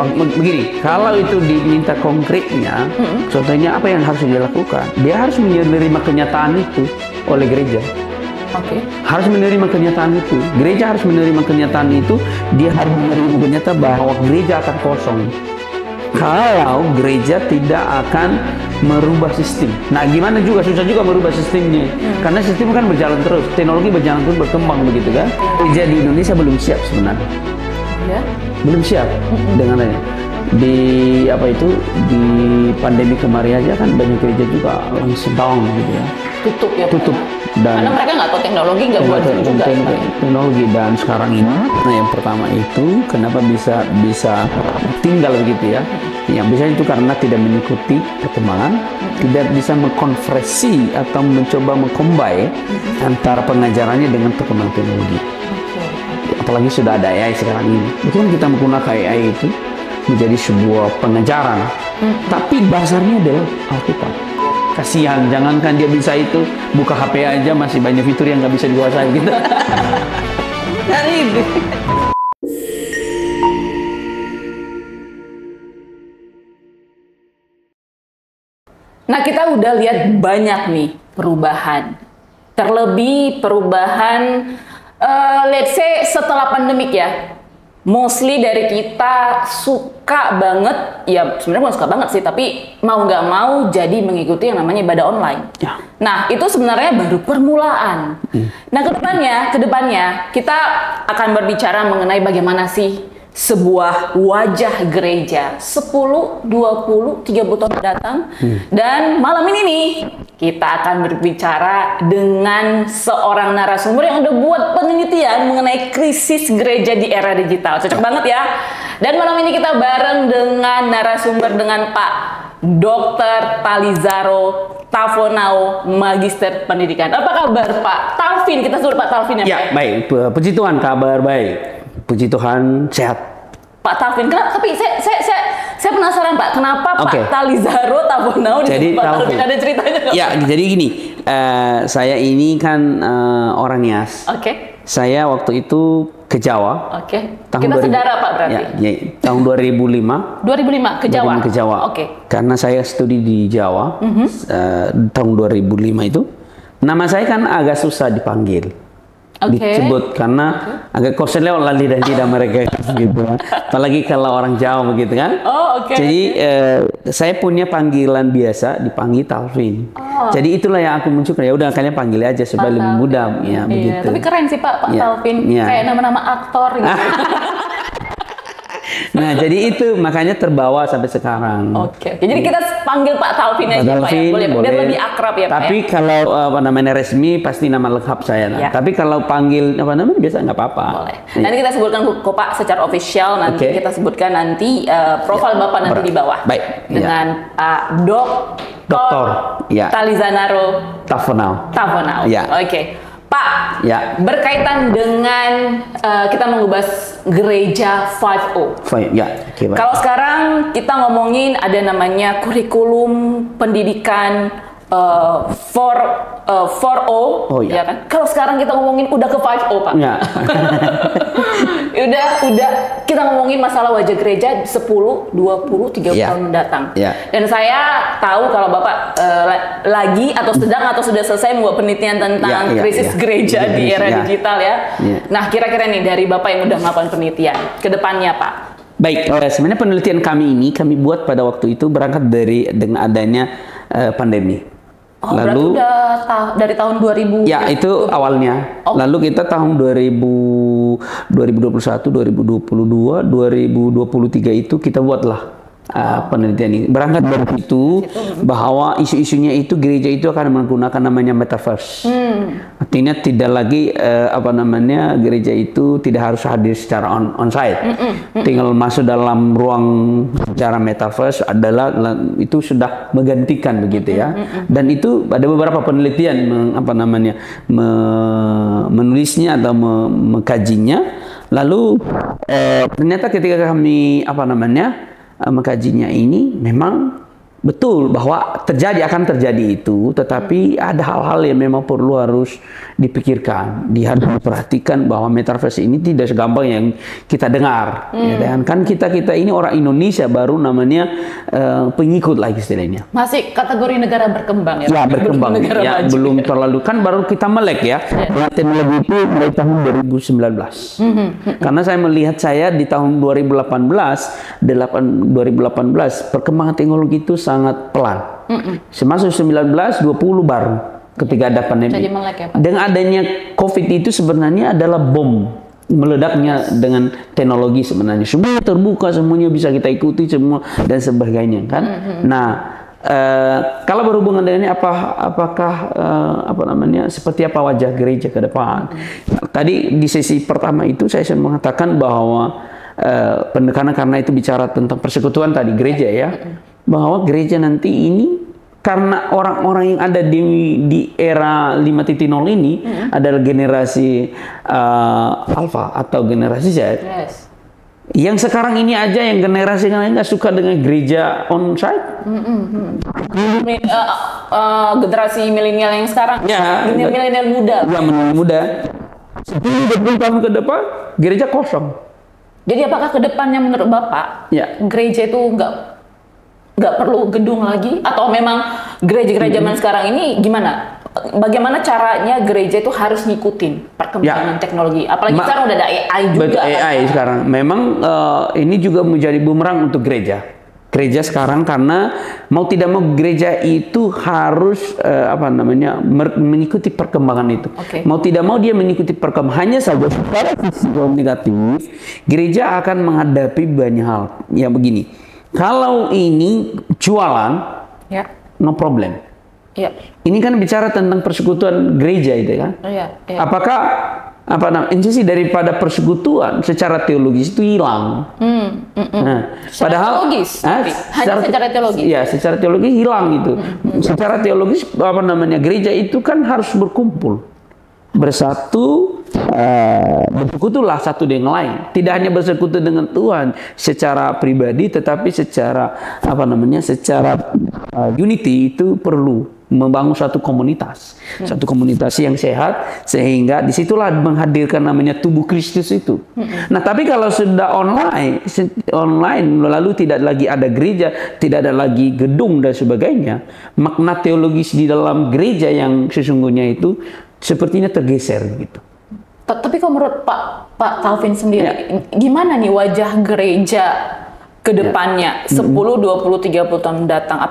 begini, kalau itu diminta konkretnya, contohnya apa yang harus dilakukan? Dia harus menerima kenyataan itu oleh gereja. Harus menerima kenyataan itu. Gereja harus menerima kenyataan itu. Dia harus menerima kenyataan bahwa gereja akan kosong kalau gereja tidak akan merubah sistem. Nah, gimana juga susah juga merubah sistemnya, karena sistem kan berjalan terus, teknologi berjalan terus, berkembang begitu kan. Gereja di Indonesia belum siap sebenarnya. Belum siap dengan di di pandemi kemarin aja kan banyak gereja juga langsung down gitu ya. Tutup. Dan karena mereka nggak tahu teknologi, nggak buat juga teknologi. Dan sekarang ini, nah yang pertama itu kenapa bisa tinggal begitu ya? Yang bisa itu karena tidak mengikuti perkembangan, tidak bisa mengkonversi atau mencoba mengcombine antara pengajarannya dengan perkembangan teknologi. Apalagi sudah ada AI sekarang ini. Betul, kita menggunakan AI itu menjadi sebuah pengajaran, tapi dasarnya adalah Alkitab. Kasihan, jangankan dia bisa itu, buka HP aja masih banyak fitur yang nggak bisa dikuasai gitu. Dari itu. Nah, kita udah lihat banyak nih perubahan. Terlebih perubahan, let's say setelah pandemik ya. Mostly dari kita suka banget, ya sebenarnya bukan suka banget sih, tapi mau nggak mau jadi mengikuti yang namanya ibadah online. Ya. Nah, itu sebenarnya baru permulaan. Nah, kedepannya kita akan berbicara mengenai bagaimana sih sebuah wajah gereja 10, 20, 30 tahun mendatang. Dan malam ini nih kita akan berbicara dengan seorang narasumber yang udah buat penelitian mengenai krisis gereja di era digital. Cocok banget ya. Dan malam ini kita bareng dengan narasumber, dengan Pak Dr. Talizaro Tafonao, Magister Pendidikan. Apa kabar Pak Talvin? Kita sebut Pak Talvin ya. Ya, baik. Puji Tuhan, kabar baik. Puji Tuhan, sehat. Pak Talvin, kenapa? Tapi saya penasaran Pak, kenapa Pak Talizaro Tafonao disebut Pak Talvin? Ada ceritanya nggak? Ya, jadi gini, saya ini kan orang Nias. Saya waktu itu ke Jawa. Kita saudara Pak berarti? Ya, tahun 2005. 2005 ke Jawa? Ke Jawa. Karena saya studi di Jawa, tahun 2005 itu. Nama saya kan agak susah dipanggil. Disebut karena agak kosen lewat lali dan tidak mereka gitu. Apalagi kalau orang Jawa begitu kan. Jadi saya punya panggilan biasa, dipanggil Talvin. Jadi itulah yang aku munculkan. Ya udah kalian panggil aja supaya lebih mudah ya begitu. Tapi keren sih Pak Talvin. Kayak nama-nama aktor gitu. Nah, jadi itu makanya terbawa sampai sekarang. Jadi kita panggil Pak Talvin aja Pak ya. Boleh. Biar lebih akrab ya Pak. Tapi kalau namanya resmi pasti nama lengkap saya. Tapi kalau panggil biasa nggak apa-apa. Boleh. Nanti kita sebutkan kok Pak secara official, nanti kita sebutkan nanti profil Bapak nanti di bawah. Baik. Dengan Dr. Talizaro Tafonao. Pak, berkaitan dengan kita mengubah gereja 5.0. Kalau sekarang kita ngomongin ada namanya kurikulum pendidikan 4.0, ya kan? Kalau sekarang kita ngomongin udah ke 5.0 Pak. udah kita ngomongin masalah wajah gereja 10, 20, 30 tahun mendatang. Dan saya tahu kalau Bapak lagi atau sedang atau sudah selesai membuat penelitian tentang krisis gereja di era digital ya. Nah, kira-kira nih dari Bapak yang udah melakukan penelitian ke depannya Pak. Baik, sebenarnya penelitian kami buat pada waktu itu berangkat dengan adanya pandemi. Lalu udah dari tahun 2000. Ya, itu awalnya. Lalu kita tahun 2021, 2022, 2023 itu kita buatlah penelitian ini. Berangkat dari itu bahwa isu-isunya itu gereja itu akan menggunakan namanya metaverse. Artinya tidak lagi gereja itu tidak harus hadir secara on-site. Tinggal masuk dalam ruang secara metaverse itu sudah menggantikan begitu ya. Dan itu ada beberapa penelitian menulisnya atau mengkajinya. Lalu ternyata ketika kami mengkajinya ini memang Betul bahwa akan terjadi itu, tetapi ada hal-hal yang memang perlu harus dipikirkan, harus diperhatikan bahwa metaverse ini tidak segampang yang kita dengar. Ya, dan kan kita ini orang Indonesia baru namanya pengikut lah istilahnya. Masih kategori negara berkembang ya? Ya berkembang, ya maju. Belum terlalu, kan baru kita melek ya. Teknologi itu mulai tahun 2019. Karena saya melihat di tahun 2018 perkembangan teknologi itu sangat pelan. Semasuk 19, 20 baru ketika ada pandemi. Jadi melek ya, Pak? Dengan adanya COVID itu sebenarnya adalah bom meledaknya dengan teknologi sebenarnya. Semua terbuka, semuanya bisa kita ikuti semua dan sebagainya kan. Nah, kalau berhubungan dengan ini apakah seperti apa wajah gereja ke depan? Tadi di sesi pertama itu saya mengatakan bahwa pendekatan karena itu bicara tentang persekutuan tadi gereja ya, bahwa gereja nanti ini karena orang-orang yang ada di era 5.0 ini adalah generasi Alpha atau generasi Z. Yang sekarang ini aja yang generasi yang nggak suka dengan gereja on-site. Generasi milenial yang sekarang, milenial muda. Ya, milenial muda. 10-20 tahun ke depan gereja kosong. Jadi apakah ke depannya menurut Bapak gereja itu nggak perlu gedung lagi, atau memang gereja-gereja zaman sekarang ini gimana? Bagaimana caranya gereja itu harus ngikutin perkembangan teknologi? Apalagi sekarang udah ada AI juga. AI sekarang memang ini juga menjadi bumerang untuk gereja. Gereja sekarang karena mau tidak mau gereja itu harus mengikuti perkembangan itu. Mau tidak mau dia mengikuti perkembangan. Hanya saja secara sisi negatif gereja akan menghadapi banyak hal. Ya begini, kalau ini jualan, no problem. Ini kan bicara tentang persekutuan gereja itu kan. Apakah esensi daripada persekutuan secara teologis itu hilang. Padahal secara teologis. Ya, secara teologis hilang itu. Secara teologis gereja itu kan harus berkumpul, bersatu, bersekutulah satu dengan lain. Tidak hanya bersekutu dengan Tuhan secara pribadi, tetapi secara secara unity itu perlu membangun satu komunitas, satu komunitas yang sehat, sehingga disitulah menghadirkan namanya tubuh Kristus itu. Nah, tapi kalau sudah online lalu tidak lagi ada gereja, tidak ada lagi gedung dan sebagainya, makna teologis di dalam gereja yang sesungguhnya itu sepertinya tergeser gitu. Tapi kalau menurut Pak Calvin sendiri, gimana nih wajah gereja ke depannya 10, 20, 30 tahun datang?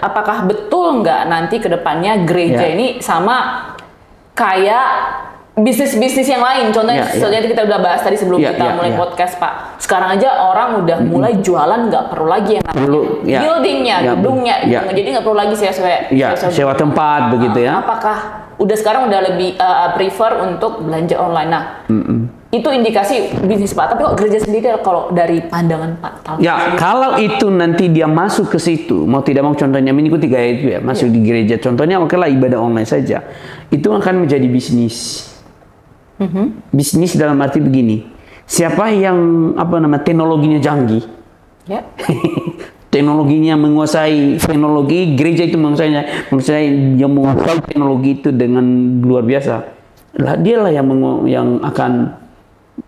Apakah betul nggak nanti ke depannya gereja ini sama kayak bisnis-bisnis yang lain? Contohnya kita udah bahas tadi sebelum kita mulai podcast, Pak. Sekarang aja orang udah mulai jualan, nggak perlu lagi yang namanya buildingnya, gedungnya. Jadi nggak perlu lagi sewa tempat begitu ya. Apakah sekarang udah lebih prefer untuk belanja online? Nah, itu indikasi bisnis, Pak. Tapi kok gereja sendiri kalau dari pandangan Pak Calvin? Kalau itu nanti dia masuk ke situ, mau tidak mau contohnya mengikuti gaya itu masuk di gereja. Contohnya okelah ibadah online saja. Itu akan menjadi bisnis. Bisnis dalam arti begini. Siapa yang teknologinya canggih? Teknologinya menguasai teknologi, gereja itu menguasai teknologi itu dengan luar biasa. Dialah yang akan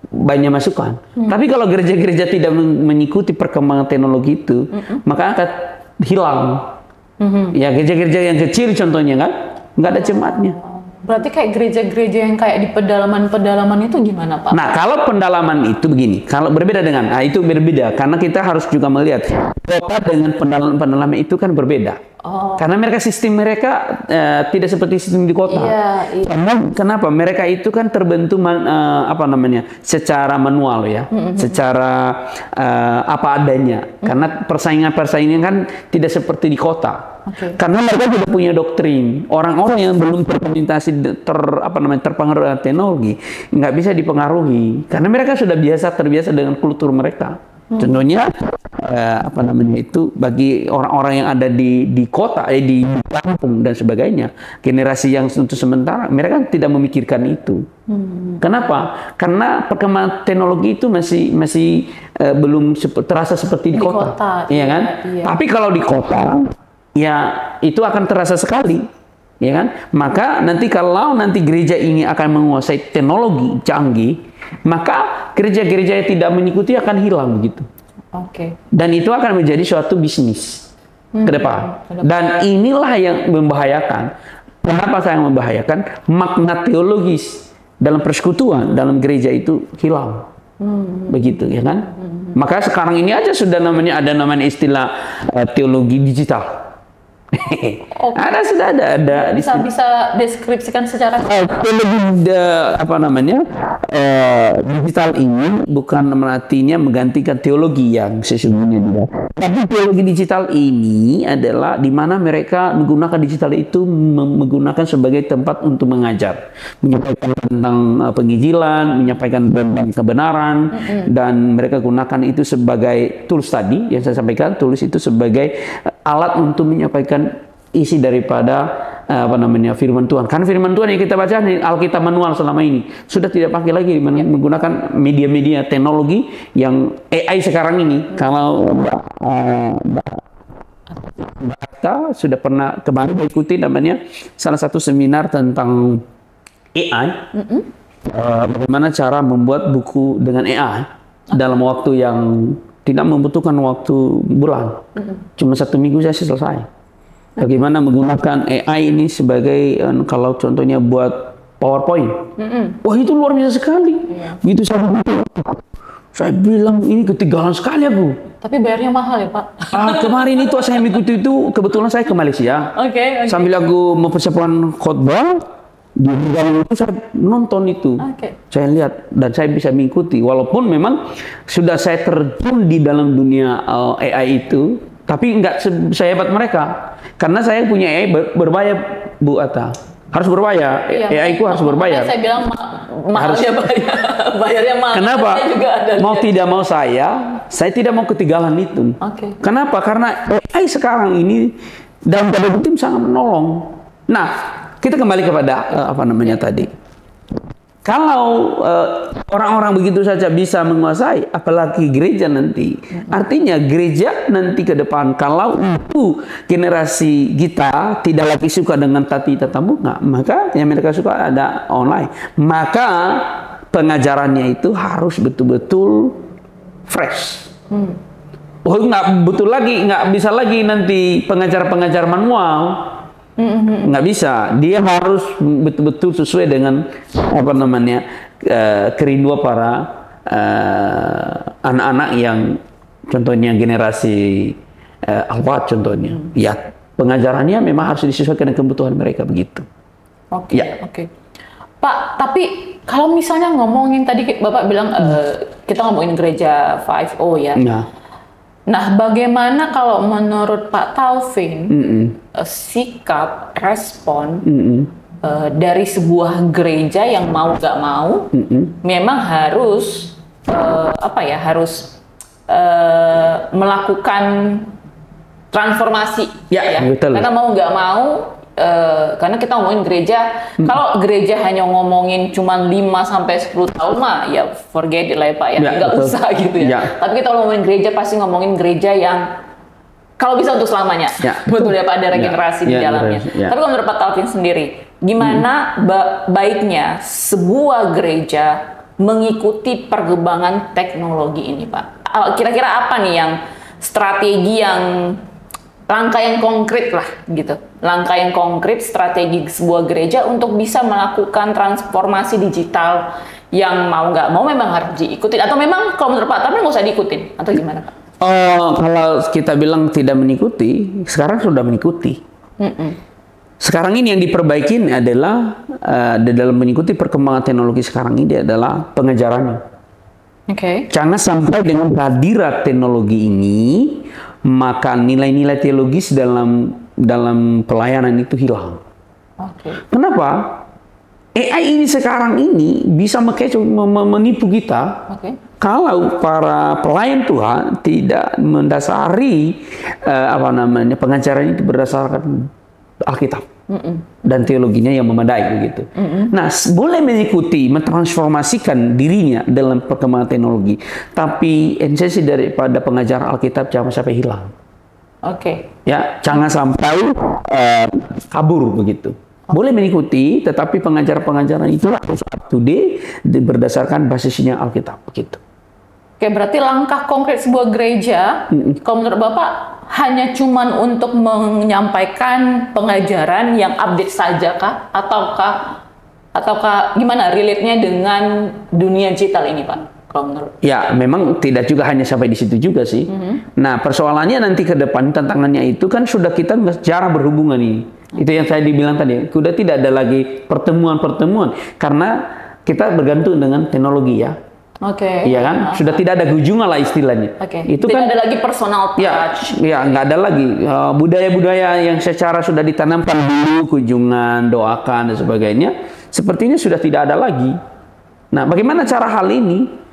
banyak masukan. Tapi kalau gereja-gereja tidak mengikuti perkembangan teknologi itu, maka akan hilang. Ya, gereja-gereja yang kecil contohnya kan, nggak ada jemaatnya. Berarti kayak gereja-gereja yang kayak di pedalaman-pedalaman itu gimana, Pak? Nah, kalau pendalaman itu begini, kalau berbeda dengan, itu berbeda karena kita harus juga melihat kota dengan pendalaman itu kan berbeda. Karena sistem mereka tidak seperti sistem di kota. Kenapa? Mereka itu kan terbentuk secara manual ya, secara apa adanya. Karena persaingan kan tidak seperti di kota. Karena mereka sudah punya doktrin. Orang-orang yang belum terpengaruh dengan teknologi nggak bisa dipengaruhi karena mereka sudah terbiasa dengan kultur mereka. Contohnya apa namanya itu, bagi orang-orang yang ada di kota, di kampung dan sebagainya, generasi yang untuk sementara mereka kan tidak memikirkan itu. Kenapa? Karena perkembangan teknologi itu masih belum terasa seperti di kota, iya kan? Iya. Tapi kalau di kota, ya itu akan terasa sekali, ya kan? Maka nanti kalau nanti gereja ini akan menguasai teknologi canggih, maka gereja-gereja yang tidak mengikuti akan hilang begitu. Dan itu akan menjadi suatu bisnis ke depan. Dan inilah yang membahayakan. Kenapa saya membahayakan? Makna teologis dalam persekutuan dalam gereja itu hilang. Begitu, ya kan? Maka sekarang ini aja sudah ada namanya istilah teologi digital. Sudah ada bisa deskripsikan secara teologi apa namanya digital ini bukan artinya menggantikan teologi yang sesungguhnya juga. Tapi teologi digital ini adalah di mana mereka menggunakan digital itu menggunakan sebagai tempat untuk mengajar, menyampaikan tentang penginjilan, menyampaikan tentang kebenaran, dan mereka gunakan itu sebagai tools tadi yang saya sampaikan, tools itu sebagai alat untuk menyampaikan isi daripada apa namanya firman Tuhan. Karena firman Tuhan yang kita baca nih, Alkitab manual selama ini sudah tidak pakai lagi menggunakan media-media teknologi yang AI sekarang ini. Kalau Mbak sudah pernah kemarin mengikuti namanya salah satu seminar tentang AI, bagaimana cara membuat buku dengan AI dalam waktu yang tidak membutuhkan waktu bulan, cuma 1 minggu saya selesai. Bagaimana menggunakan AI ini sebagai kalau contohnya buat PowerPoint, wah itu luar biasa sekali. Begitu saya bilang ini ketinggalan sekali aku. Tapi bayarnya mahal ya Pak? Kemarin itu saya mengikuti itu, kebetulan saya ke Malaysia. Sambil aku mempersiapkan khotbah. Di dalam itu saya nonton itu, saya lihat dan saya bisa mengikuti. Walaupun memang sudah saya terjun di dalam dunia AI itu, tapi nggak sehebat mereka. Karena saya punya AI berbayar, Bu Ata. Harus berbayar, AI ku harus berbayar. Saya bilang mahal ya bayarnya mahal. Kenapa? Mau tidak mau saya tidak mau ketinggalan itu. Kenapa? Karena AI sekarang ini dalam tanda kutip sangat menolong. Nah, kita kembali kepada apa namanya tadi. Kalau orang-orang begitu saja bisa menguasai, apalagi gereja nanti. Artinya gereja nanti ke depan, kalau itu generasi kita tidak lagi suka dengan tatap muka, maka yang mereka suka ada online. Maka pengajarannya itu harus betul-betul fresh. Nggak bisa lagi nanti pengajar-pengajar manual. Nggak bisa, dia harus betul-betul sesuai dengan apa namanya kerinduan para anak-anak yang contohnya generasi Alfa contohnya. Ya, pengajarannya memang harus disesuaikan dengan kebutuhan mereka begitu. Pak, tapi kalau misalnya ngomongin tadi Bapak bilang kita ngomongin gereja 5O ya. Nah, bagaimana kalau menurut Pak Taufin sikap, respon dari sebuah gereja yang mau nggak mau memang harus harus melakukan transformasi, betul. Karena mau nggak mau. Karena kita ngomongin gereja, kalau gereja hanya ngomongin cuma 5-10 tahun mah ya forget it lah ya Pak ya, nggak usah gitu ya. Tapi kita ngomongin gereja pasti ngomongin gereja yang kalau bisa untuk selamanya, betul ya Pak, ada regenerasi di dalamnya. Tapi kalau menurut Pak Taufin sendiri, gimana baiknya sebuah gereja mengikuti perkembangan teknologi ini Pak? Kira-kira apa nih yang strategi yang langkah yang konkret lah gitu, langkah yang konkret strategi sebuah gereja untuk bisa melakukan transformasi digital yang mau nggak mau memang harus diikuti, atau memang kalau menurut Pak tapi nggak usah diikutin, atau gimana Pak? Kalau kita bilang tidak mengikuti, sekarang sudah mengikuti. Sekarang ini yang diperbaiki adalah dalam mengikuti perkembangan teknologi sekarang ini adalah pengajarannya. Karena sampai dengan kehadiran teknologi ini, maka nilai-nilai teologis dalam pelayanan itu hilang. Kenapa? AI ini sekarang ini bisa menipu kita. Kalau para pelayan Tuhan tidak mendasari pengajaran itu berdasarkan Alkitab dan teologinya yang memadai begitu. Nah, boleh mengikuti, mentransformasikan dirinya dalam perkembangan teknologi, tapi esensi daripada pengajaran Alkitab jangan sampai hilang. Ya, jangan sampai kabur begitu. Boleh mengikuti, tetapi pengajaran-pengajaran itu harus up to date berdasarkan basisnya Alkitab begitu. Berarti langkah konkret sebuah gereja, kalau menurut Bapak, hanya cuman untuk menyampaikan pengajaran yang update saja kah? Ataukah gimana relate-nya dengan dunia digital ini, Pak? Kalau menurut? Ya, memang tidak juga hanya sampai di situ juga sih. Nah, persoalannya nanti ke depan, tantangannya itu kan sudah kita jarang berhubungan ini. Itu yang saya dibilang tadi, sudah tidak ada lagi pertemuan-pertemuan karena kita bergantung dengan teknologi ya. Iya kan? Sudah tidak ada kunjungan lah istilahnya. Itu tidak kan ada lagi personal touch. Ya, nggak ada lagi budaya-budaya yang secara sudah ditanamkan dulu, kunjungan, doakan dan sebagainya. Sepertinya sudah tidak ada lagi. Nah, bagaimana cara hal ini?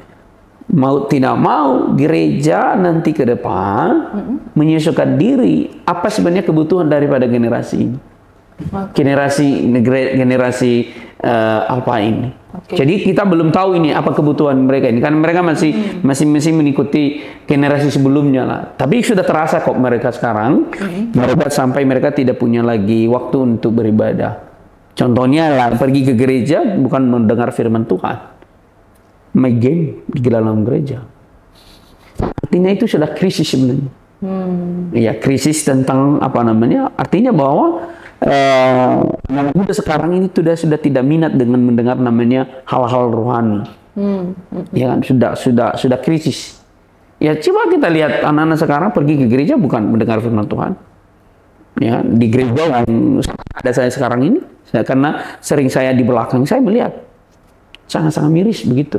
Mau tidak mau gereja nanti ke depan menyesuaikan diri apa sebenarnya kebutuhan daripada generasi ini, generasi apa ini. Jadi kita belum tahu ini apa kebutuhan mereka ini, kan mereka masih mengikuti generasi sebelumnya lah. Tapi sudah terasa kok mereka sekarang mereka sampai mereka tidak punya lagi waktu untuk beribadah. Contohnya lah pergi ke gereja bukan mendengar firman Tuhan. Main game di dalam gereja. Artinya itu sudah krisis sebenarnya. Ya, krisis tentang artinya bahwa anak muda sekarang ini sudah tidak minat dengan mendengar namanya hal-hal rohani. Ya kan, sudah krisis. Ya, coba kita lihat anak-anak sekarang pergi ke gereja bukan mendengar firman Tuhan. Ya, di gereja yang ada saya sekarang ini, karena sering saya di belakang saya melihat sangat-sangat miris begitu.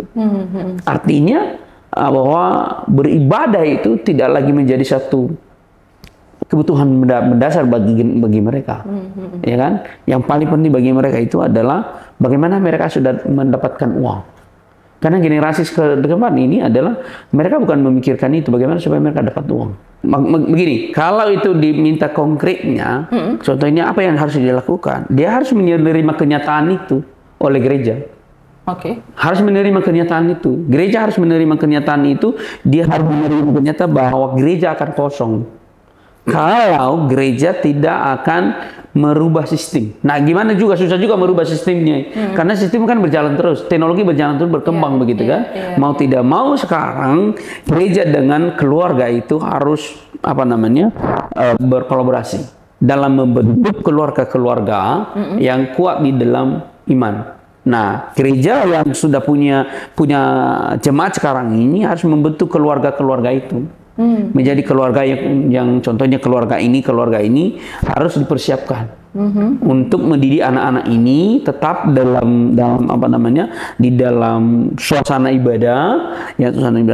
Artinya bahwa beribadah itu tidak lagi menjadi satu kebutuhan mendasar bagi mereka. Ya kan? Yang paling penting bagi mereka itu adalah bagaimana mereka sudah mendapatkan uang. Karena generasi ke depan ini adalah mereka bukan memikirkan itu, bagaimana supaya mereka dapat uang. Begini, kalau itu diminta konkretnya, contohnya apa yang harus dilakukan? Dia harus menerima kenyataan itu oleh gereja. Harus menerima kenyataan itu. Gereja harus menerima kenyataan itu. Dia harus menerima kenyataan bahwa gereja akan kosong kalau gereja tidak akan merubah sistem. Nah, gimana juga susah juga merubah sistemnya. Karena sistem kan berjalan terus, teknologi berjalan terus, berkembang begitu kan. Mau tidak mau sekarang gereja dengan keluarga itu harus berkolaborasi dalam membentuk keluarga-keluarga yang kuat di dalam iman. Nah, gereja yang sudah punya jemaat sekarang ini harus membentuk keluarga-keluarga itu. Menjadi keluarga yang contohnya keluarga ini harus dipersiapkan untuk mendidik anak-anak ini tetap dalam di dalam suasana ibadah,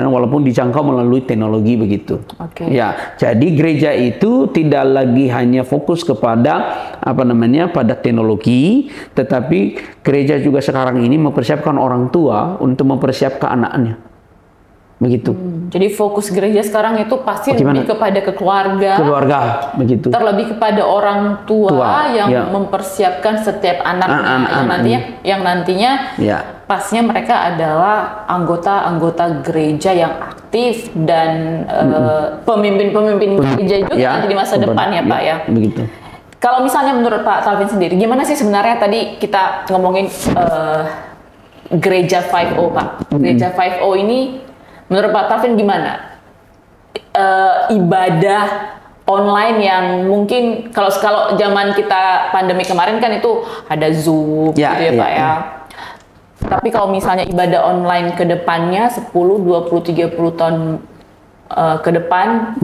walaupun dijangkau melalui teknologi begitu. Ya, jadi gereja itu tidak lagi hanya fokus kepada pada teknologi, tetapi gereja juga sekarang ini mempersiapkan orang tua untuk mempersiapkan anaknya. Begitu. Jadi fokus gereja sekarang itu pasti lebih kepada keluarga, begitu. Terlebih kepada orang tua yang mempersiapkan setiap anaknya yang nantinya pasnya mereka adalah anggota gereja yang aktif dan pemimpin-pemimpin gereja juga nanti di masa depan ya Pak ya. Begitu. Kalau misalnya menurut Pak Talvin sendiri, gimana sih sebenarnya tadi kita ngomongin gereja 5.0 Pak? Gereja 5.0 ini menurut Pak Talvin gimana? Ibadah online yang mungkin kalau zaman kita pandemi kemarin kan itu ada Zoom gitu ya Pak ya. Tapi kalau misalnya ibadah online ke depannya 10, 20, 30 tahun ke depan,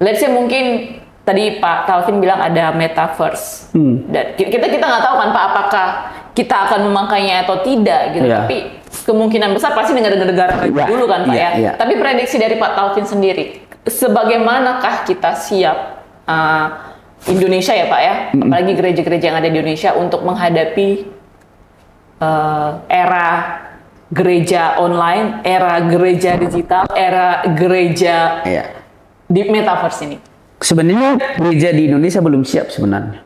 let's say mungkin tadi Pak Talvin bilang ada metaverse. Dan kita nggak tahu kan Pak apakah kita akan memakainya atau tidak gitu. Tapi kemungkinan besar pasti negara-negara dulu kan Pak ya. Tapi prediksi dari Pak Talvin sendiri, sebagaimanakah kita siap Indonesia ya Pak ya, apalagi gereja-gereja yang ada di Indonesia untuk menghadapi era gereja online, era gereja digital, era gereja di metaverse ini? Sebenarnya gereja di Indonesia belum siap sebenarnya.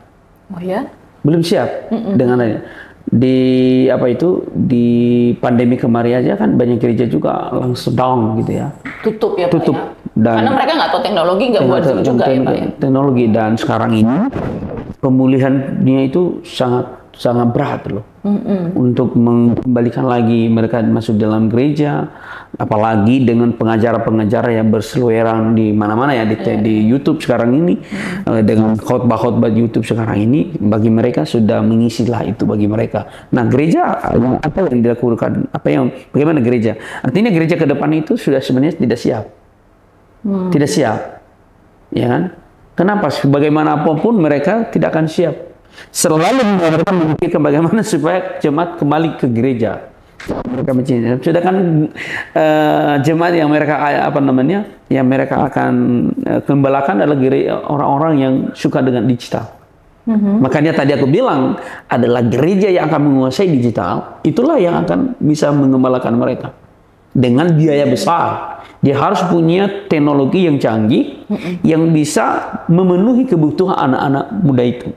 Oh ya? Belum siap dengan di pandemi kemarin aja kan banyak gereja juga langsung down gitu ya. Tutup ya Tutup. Pak ya? Dan karena mereka nggak tahu teknologi, nggak buat Zoom juga ya Pak ya? Teknologi, dan sekarang ini pemulihannya itu sangat berat loh. Untuk mengembalikan lagi mereka masuk dalam gereja, apalagi dengan pengacara-pengacara yang berseliweran di mana-mana ya di YouTube sekarang ini, dengan khotbah-khotbah YouTube sekarang ini, bagi mereka sudah mengisilah itu bagi mereka. Nah, gereja apa yang dilakukan, bagaimana gereja? Artinya gereja ke depan itu sudah sebenarnya tidak siap. Tidak siap, ya kan? Kenapa? Bagaimanapun mereka tidak akan siap. Selalu mereka memikirkan bagaimana supaya jemaat kembali ke gereja. Mereka mencintai. Sedangkan jemaat yang mereka yang mereka akan gembalakan adalah orang-orang yang suka dengan digital. Makanya tadi aku bilang adalah gereja yang akan menguasai digital, itulah yang akan bisa mengembalakan mereka dengan biaya besar. Dia harus punya teknologi yang canggih, yang bisa memenuhi kebutuhan anak-anak muda itu.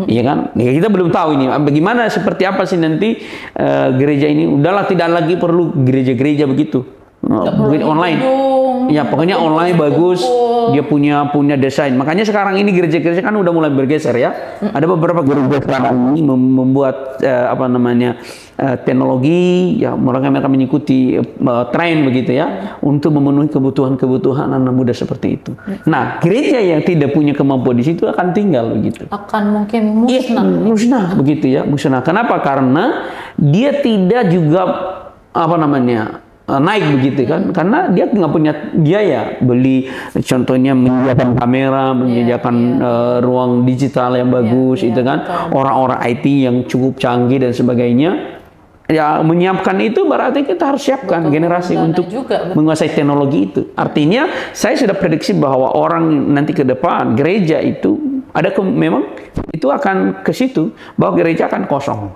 Iya kan? Ya, kita belum tahu ini bagaimana, seperti apa sih nanti gereja ini. Udahlah, tidak lagi perlu gereja-gereja begitu. Online. Ya, pokoknya online bagus. Dia punya desain. Makanya sekarang ini gereja-gereja kan udah mulai bergeser ya. Ada beberapa gereja sekarang ini membuat teknologi, ya mereka mengikuti tren begitu ya, untuk memenuhi kebutuhan anak muda seperti itu. Nah, gereja yang tidak punya kemampuan di situ akan tinggal begitu. Akan mungkin musnah. Musnah begitu ya, musnah. Kenapa? Karena dia tidak juga naik begitu kan, karena dia nggak punya biaya beli, contohnya menyediakan kamera, menyediakan ruang digital yang bagus, itu kan, orang-orang IT yang cukup canggih dan sebagainya. Ya, menyiapkan itu berarti kita harus siapkan generasi untuk menguasai teknologi itu. Artinya saya sudah prediksi bahwa orang nanti ke depan gereja itu memang itu akan ke situ, bahwa gereja akan kosong.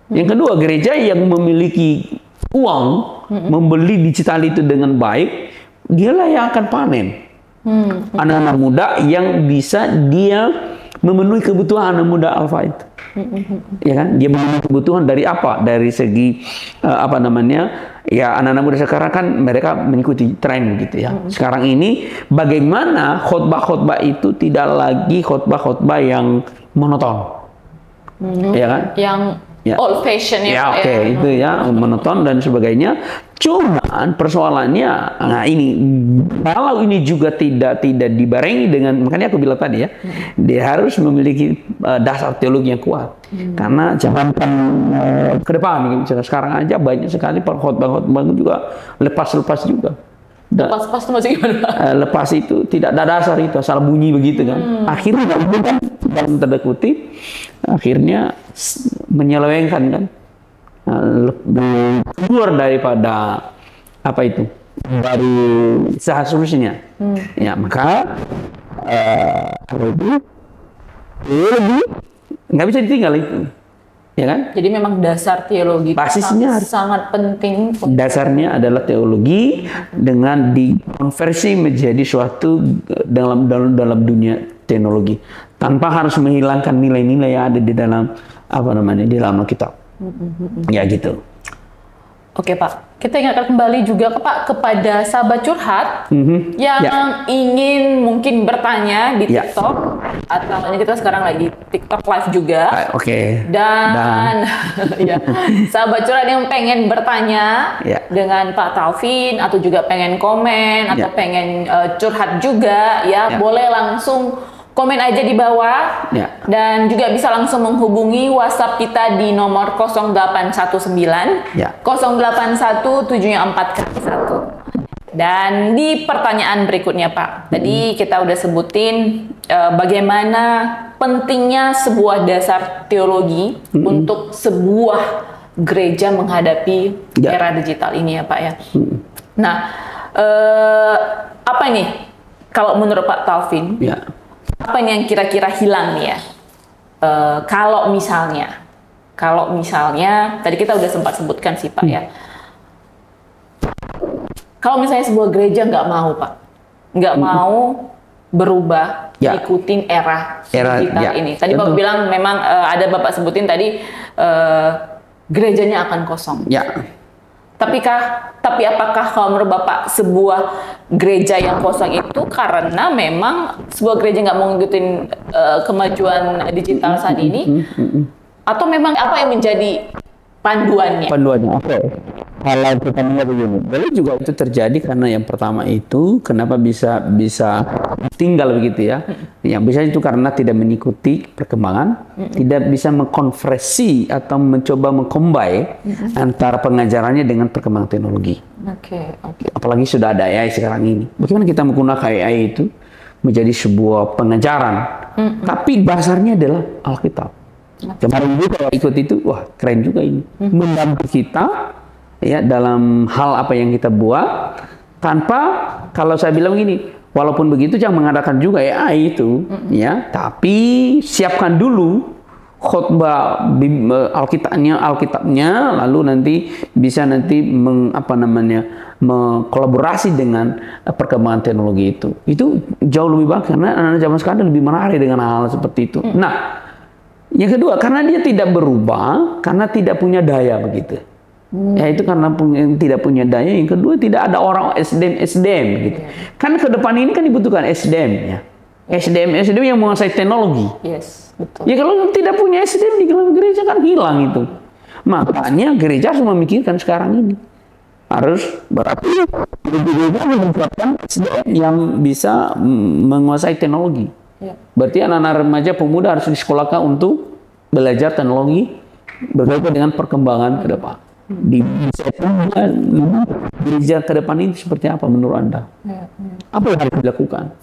Yang kedua, gereja yang memiliki uang membeli digital itu dengan baik, dialah yang akan panen. Anak-anak muda yang bisa dia memenuhi kebutuhan anak muda alfa itu. Ya kan? Dia memenuhi kebutuhan dari apa? Dari segi ya anak-anak muda sekarang kan mereka mengikuti tren gitu ya. Sekarang ini bagaimana khotbah-khotbah itu tidak lagi khotbah-khotbah yang monoton. Ya kan? Yang old fashion ya. Itu ya, monoton dan sebagainya. Cuman persoalannya, nah ini kalau ini juga tidak dibarengi dengan, makanya aku bilang tadi ya, dia harus memiliki dasar teologi yang kuat. Karena jangankan ke depan, sekarang aja banyak sekali khotbah-khotbah juga lepas juga. Lepas itu masih gimana? Lepas itu tidak ada dasar, itu asal bunyi begitu kan. Akhirnya kan dalam tanda kutip, akhirnya menyelewengkan kan, keluar daripada dari seharusnya. Ya, maka teologi nggak bisa ditinggal itu. Ya kan? Jadi memang dasar teologi basisnya sangat penting. Dasarnya adalah teologi dengan dikonversi menjadi suatu dalam dunia teknologi, tanpa harus menghilangkan nilai-nilai yang ada di dalam di dalam kitab. Ya gitu. Oke Pak, kita ingatkan kembali juga Pak kepada sahabat curhat yang ingin mungkin bertanya di TikTok, atau ini kita sekarang lagi TikTok live juga. Dan sahabat curhat yang pengen bertanya dengan Pak Taufin, atau juga pengen komen atau pengen curhat juga ya, boleh langsung komen aja di bawah, dan juga bisa langsung menghubungi WhatsApp kita di nomor 0819 0817441. Dan di pertanyaan berikutnya Pak, tadi kita udah sebutin bagaimana pentingnya sebuah dasar teologi untuk sebuah gereja menghadapi era digital ini ya Pak ya. Nah, apa nih kalau menurut Pak Taufin? Apa yang kira-kira hilang nih ya, kalau misalnya kalau misalnya tadi kita udah sempat sebutkan sih Pak ya, kalau misalnya sebuah gereja nggak mau Pak, nggak mau berubah, ikutin era digital ini. Tadi Bapak bilang memang ada Bapak sebutin tadi gerejanya akan kosong. Ya. Tapi apakah kalau menurut Bapak sebuah gereja yang kosong itu karena memang sebuah gereja nggak mau ngikutin kemajuan digital saat ini, atau memang apa yang menjadi panduannya? Panduannya apa? Kalau pertamanya begini, boleh juga itu terjadi karena yang pertama itu kenapa bisa tinggal begitu ya? Yang bisa itu karena tidak mengikuti perkembangan, tidak bisa mengkonversi atau mencoba mengcombine antara pengajarannya dengan perkembangan teknologi. Apalagi sudah ada AI sekarang ini. Bagaimana kita menggunakan AI itu menjadi sebuah pengajaran? Tapi dasarnya adalah Alkitab. Kemarin juga kalau ikut itu, wah keren juga ini. Membantu kita ya dalam hal apa yang kita buat, tanpa, kalau saya bilang gini, walaupun begitu jangan mengadakan juga AI itu, ya, tapi siapkan dulu khotbah Alkitabnya, lalu nanti bisa mengkolaborasi dengan perkembangan teknologi itu. Itu jauh lebih baik karena anak-anak zaman sekarang lebih menarik dengan hal seperti itu. Nah, yang kedua, karena dia tidak berubah, karena tidak punya daya begitu. Ya itu karena tidak punya daya. Yang kedua, tidak ada orang SDM gitu. Kan ke depan ini kan dibutuhkan SDM ya. SDM yang menguasai teknologi. Yes, betul. Ya kalau tidak punya SDM di dalam gereja kan hilang itu. Makanya gereja harus memikirkan sekarang ini. Harus berarti gereja menempatkan SDM yang bisa menguasai teknologi. Berarti anak-anak remaja pemuda harus disekolahkan untuk belajar teknologi berkaitan dengan perkembangan ke depan. Di gereja ke depan ini seperti apa menurut Anda? Apa yang harus dilakukan?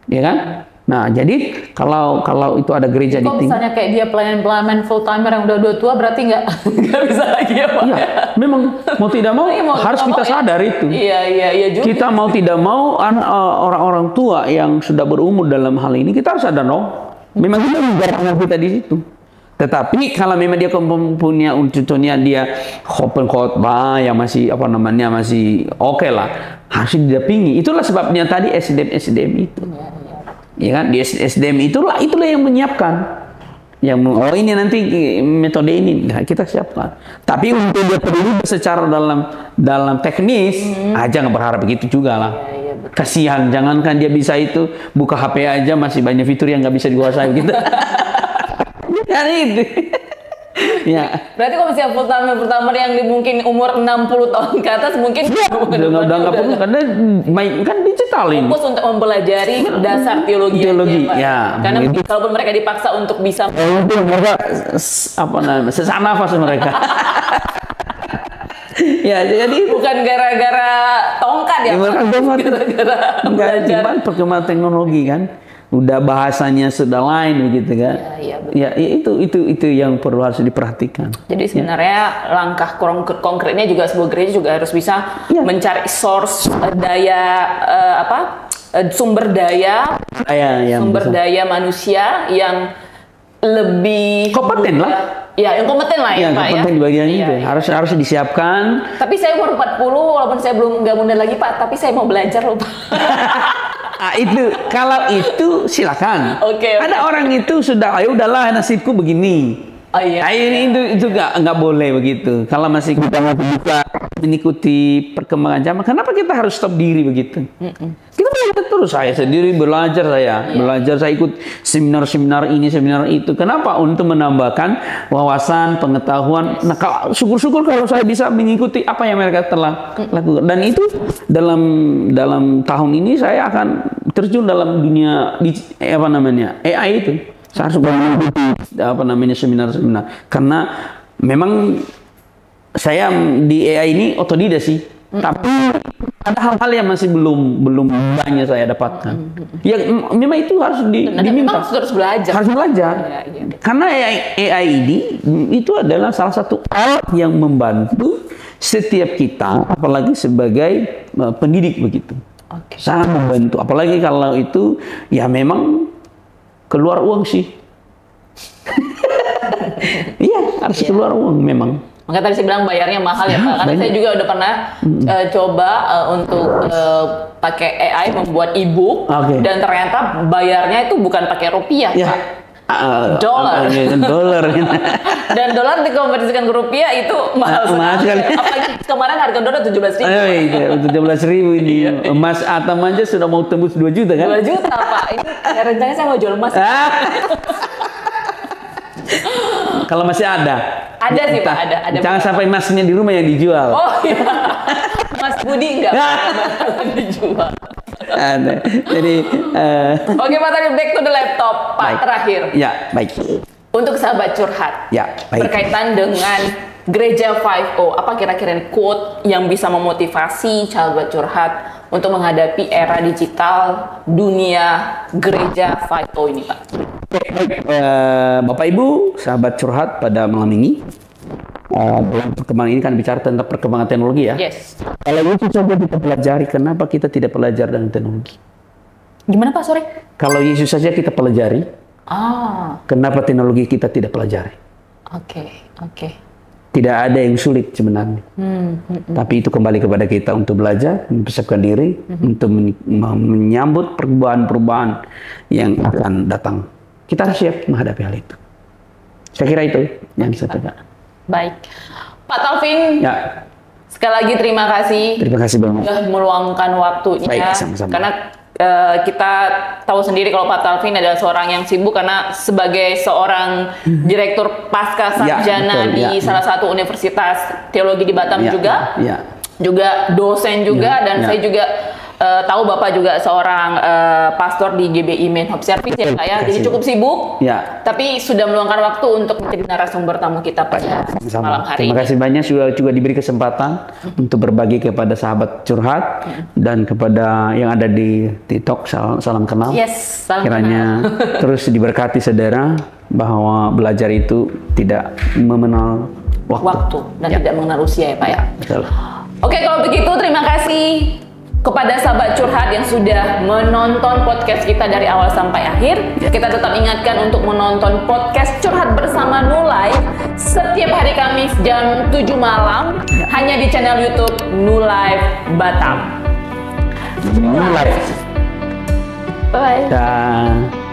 Ya kan? Nah, jadi kalau itu ada gereja di misalnya kayak dia pelayan full timer yang udah tua berarti nggak bisa lagi ya Pak? Iya, memang mau tidak mau harus kita sadar itu. Iya juga. Kita mau tidak mau orang-orang tua yang sudah berumur dalam hal ini kita harus sadar memang kita menggerakkan kita di situ. Tetapi kalau memang dia punya contohnya dia khotbah yang masih masih oke lah, harus didampingi. Itulah sebabnya tadi SDM itu. Ya kan, di SDM itulah yang menyiapkan. Yang ini nanti metode ini kita siapkan. Tapi untuk dia terlibat secara dalam teknis aja nggak berharap begitu juga lah. Kasihan, jangankan dia bisa itu buka HP aja masih banyak fitur yang nggak bisa dikuasai gitu. Kan itu. Ya. Berarti kalau misalnya pertama yang mungkin umur 60 tahun ke atas mungkin udah nggak perlu karena kan digital ini. Fokus untuk mempelajari dasar teologi. Ya. Karena kalaupun mereka dipaksa untuk bisa mereka sesak nafas mereka. Ya, jadi bukan gara-gara tongkat ya. Bukan gara-gara belajar perkembangan teknologi kan. Udah bahasanya sudah lain begitu kan. Ya, itu yang perlu harus diperhatikan. Jadi sebenarnya langkah konkretnya juga sebuah gereja juga harus bisa mencari source sumber daya manusia yang lebih kompeten lah. Ya, yang kompeten lah ya, Pak ya. Kompeten di bagian itu. Harus disiapkan. Tapi saya umur 40 walaupun saya belum nggak muda lagi, Pak, tapi saya mau belajar loh, Pak. Itu kalau itu silakan. Ada orang itu sudah, ayo udahlah nasibku begini. Itu nggak boleh begitu. Kalau masih kita bisa mengikuti perkembangan zaman, kenapa kita harus stop diri begitu? Kita belajar terus. Saya sendiri belajar, saya ikut seminar ini, seminar itu. Kenapa? Untuk menambahkan wawasan, pengetahuan. Nah, syukur-syukur kalau saya bisa mengikuti apa yang mereka telah lakukan. Dan itu dalam tahun ini saya akan terjun dalam dunia AI itu. Saya harus mengikuti seminar-seminar. Karena memang saya di AI ini otodidak sih. Tapi ada hal-hal yang masih belum banyak saya dapatkan. Ya memang itu harus diminta. Harus belajar. Harus belajar. Karena AI ini itu adalah salah satu alat yang membantu setiap kita, apalagi sebagai pendidik begitu. Sangat membantu. Apalagi kalau itu ya memang keluar uang sih. Iya, harus keluar uang memang. Maka tadi saya bilang bayarnya mahal ya Pak, karena saya juga udah pernah coba untuk pakai AI membuat e-book, dan ternyata bayarnya itu bukan pakai rupiah Pak. Dolar. Dolar. Dan dolar dikonversikan ke rupiah itu mahal sekali. Apalagi kemarin harga dolar 17.000. 17.000 ini. Emas Atam aja sudah mau tembus 2 juta kan? 2 juta Pak. Ini rencananya saya mau jual emas. Kalau masih ada. Ada sih Pak, ada. Jangan sampai emasnya di rumah yang dijual. Oh iya. Mas Budi enggak bakalan dijual. Ada. Jadi Oke Pak, tadi back to the laptop Pak, baik. Terakhir. Ya, baik. Untuk sahabat curhat. Ya, baik. Berkaitan dengan Gereja 5O, apa kira-kira quote yang bisa memotivasi sahabat curhat untuk menghadapi era digital dunia Gereja 5O ini Pak? Bapak Ibu, sahabat curhat pada malam ini, dalam perkembangan ini kan bicara tentang perkembangan teknologi ya. Yes. Kalau itu coba kita pelajari, kenapa kita tidak belajar dengan teknologi? Gimana Pak, sorry? Kalau Yesus saja kita pelajari, kenapa teknologi kita tidak pelajari? Oke. Tidak ada yang sulit sebenarnya. Tapi itu kembali kepada kita untuk belajar, mempersiapkan diri, untuk menyambut perubahan-perubahan yang akan datang. Kita harus siap menghadapi hal itu. Saya kira itu yang saya tegak. Baik. Pak Talvin, ya. Sekali lagi terima kasih. Terima kasih banyak. Sudah meluangkan waktunya. Baik, sama-sama. Karena kita tahu sendiri kalau Pak Talvin adalah seorang yang sibuk karena sebagai seorang direktur pasca sarjana di salah satu universitas teologi di Batam juga dosen juga, dan saya juga tahu Bapak juga seorang pastor di GBI Main Hope Service ya Pak ya, jadi cukup sibuk, tapi sudah meluangkan waktu untuk menjadi narasumber tamu kita pada malam hari ini. Terima kasih banyak juga diberi kesempatan untuk berbagi kepada sahabat curhat dan kepada yang ada di TikTok, salam kenal. Yes, salam kiranya kenal. Terus diberkati saudara bahwa belajar itu tidak mengenal waktu dan tidak mengenal usia ya Pak ya. Betul. Oke, kalau begitu terima kasih kepada sahabat curhat yang sudah menonton podcast kita dari awal sampai akhir. Kita tetap ingatkan untuk menonton podcast Curhat Bersama Nulife setiap hari Kamis jam 7 malam hanya di channel YouTube Nulife Batam. Nulife. Bye.